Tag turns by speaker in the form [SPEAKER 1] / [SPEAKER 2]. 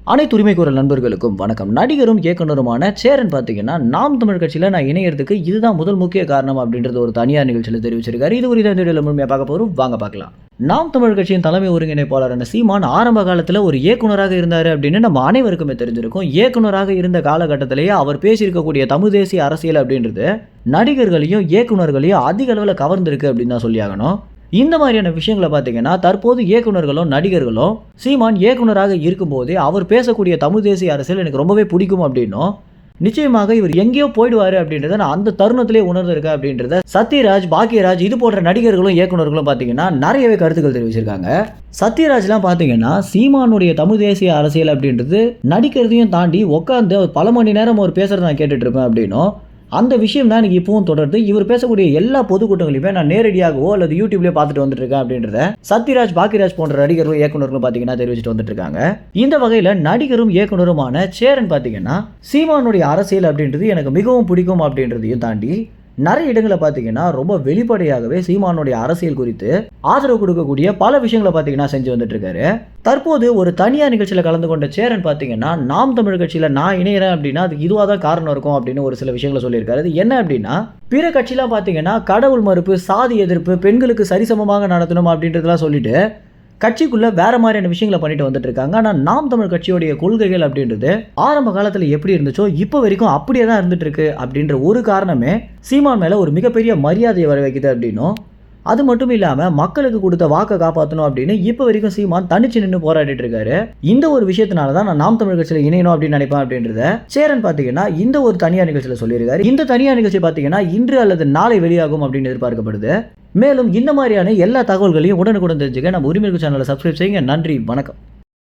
[SPEAKER 1] அனைத்து உரிமை குரல் நண்பர்களுக்கும் வணக்கம். நடிகரும் இயக்குனருமான சேரன் பார்த்தீங்கன்னா, நாம் தமிழ் கட்சியில் நான் இணையறதுக்கு இதுதான் முதல் முக்கிய காரணம் அப்படின்றது ஒரு தனியார் நிகழ்ச்சியில் தெரிவிச்சிருக்காரு. இது குறித்த இந்த வீடியோவில் முழுமையாக பார்க்க போகிறோம். வாங்க பார்க்கலாம். நாம் தமிழ் கட்சியின் தலைமை ஒருங்கிணைப்பாளரான சீமான் ஆரம்ப காலத்தில் ஒரு இயக்குனராக இருந்தார் அப்படின்னு நம்ம அனைவருக்குமே தெரிஞ்சிருக்கும். இயக்குனராக இருந்த காலகட்டத்திலேயே அவர் பேசியிருக்கக்கூடிய தமிழ் தேசிய அரசியல் அப்படின்றது நடிகர்களையும் இயக்குனர்களையும் அதிக அளவில் கவர்ந்திருக்கு அப்படின்னு தான் சொல்லியாகணும். இந்த மாதிரியான விஷயங்களை பார்த்தீங்கன்னா, தற்போது இயக்குனர்களும் நடிகர்களும் சீமான் இயக்குனராக இருக்கும்போதே அவர் பேசக்கூடிய தமிழ் தேசிய அரசியல் எனக்கு ரொம்பவே பிடிக்கும் அப்படின்னும், நிச்சயமாக இவர் எங்கேயோ போயிடுவார் அப்படின்றத நான் அந்த தருணத்திலே உணர்ந்திருக்கேன் அப்படின்றத சத்யராஜ், பாக்கியராஜ் இது போன்ற நடிகர்களும் இயக்குனர்களும் பார்த்தீங்கன்னா நிறையவே கருத்துக்கள் தெரிவிச்சிருக்காங்க. சத்யராஜ்லாம் பார்த்தீங்கன்னா, சீமானுடைய தமிழ் தேசிய அரசியல் அப்படின்றது நடிக்கிறதையும் தாண்டி உட்காந்து பல மணி நேரம் அவர் பேசுறதை நான் கேட்டுட்டு இருப்பேன் அப்படின்னும், அந்த விஷயம் தான் எனக்கு இப்பவும் தொடர்ந்து இவர் பேசக்கூடிய எல்லா பொதுக்கூட்டங்களையுமே நான் நேரடியாகவோ அல்லது யூடியூப்லேயே பார்த்துட்டு வந்துட்டு இருக்கேன் அப்படின்றத சத்யராஜ், பாக்கியராஜ் போன்ற நடிகர்களும் இயக்குனர்களும் பார்த்தீங்கன்னா தெரிவிச்சுட்டு வந்துட்டு இருக்காங்க. இந்த வகையில் நடிகரும் இயக்குனருமான சேரன் பார்த்தீங்கன்னா, சீமானுடைய அரசியல் அப்படின்றது எனக்கு மிகவும் பிடிக்கும் அப்படின்றதையும் தாண்டி நிறைய இடங்களை பார்த்தீங்கன்னா ரொம்ப வெளிப்படையாகவே சீமானுடைய அரசியல் குறித்து ஆதரவு கொடுக்கக்கூடிய பல விஷயங்களை பார்த்தீங்கன்னா செஞ்சு வந்துட்டு இருக்காரு. தற்போது ஒரு தனியார் நிகழ்ச்சியில் கலந்து கொண்ட சேரன் பார்த்தீங்கன்னா, நாம் தமிழ் கட்சியில் நான் இணைகிறேன் அப்படின்னா அதுக்கு இதுவாக தான் காரணம் இருக்கும் அப்படின்னு ஒரு சில விஷயங்களை சொல்லியிருக்காரு. அது என்ன அப்படின்னா, பிற கட்சியெலாம் பார்த்தீங்கன்னா கடவுள் மறுப்பு, சாதி எதிர்ப்பு, பெண்களுக்கு சரிசமமாக நடத்தணும் அப்படின்றதெல்லாம் சொல்லிட்டு கட்சிக்குள்ள வேற மாதிரியான விஷயங்களை பண்ணிட்டு வந்துட்டு இருக்காங்க. ஆனால் நாம் தமிழ் கட்சியோடைய கொள்கைகள் அப்படின்றது ஆரம்ப காலத்தில் எப்படி இருந்துச்சோ இப்போ வரைக்கும் அப்படியே தான் இருந்துட்டு இருக்கு அப்படின்ற ஒரு காரணமே சீமான் மேல ஒரு மிகப்பெரிய மரியாதையை வர வைக்குது அப்படின்னும், அது மட்டும் இல்லாமல் மக்களுக்கு கொடுத்த வாக்கை காப்பாற்றணும் அப்படின்னு இப்போ வரைக்கும் சீமான் தனிச்சு நின்று போராடிட்டு இருக்காரு. இந்த ஒரு விஷயத்தினால தான் நான் நாம் தமிழ் கட்சியில் இணையணும் அப்படின்னு நினைப்பேன் அப்படின்றத சேரன் பார்த்தீங்கன்னா இந்த ஒரு தனியார் நிகழ்ச்சியில் சொல்லியிருக்காரு. இந்த தனியார் நிகழ்ச்சி பார்த்தீங்கன்னா இன்று அல்லது நாளை வெளியாகும் அப்படின்னு எதிர்பார்க்கப்படுது. மேலும் இந்த மாதிரியான எல்லா தகவல்களையும் உடனுக்குடன் தெரிஞ்சுக்க நம்ம உரிமை சேனலை சப்ஸ்கிரைப் செய்யுங்க. நன்றி, வணக்கம்.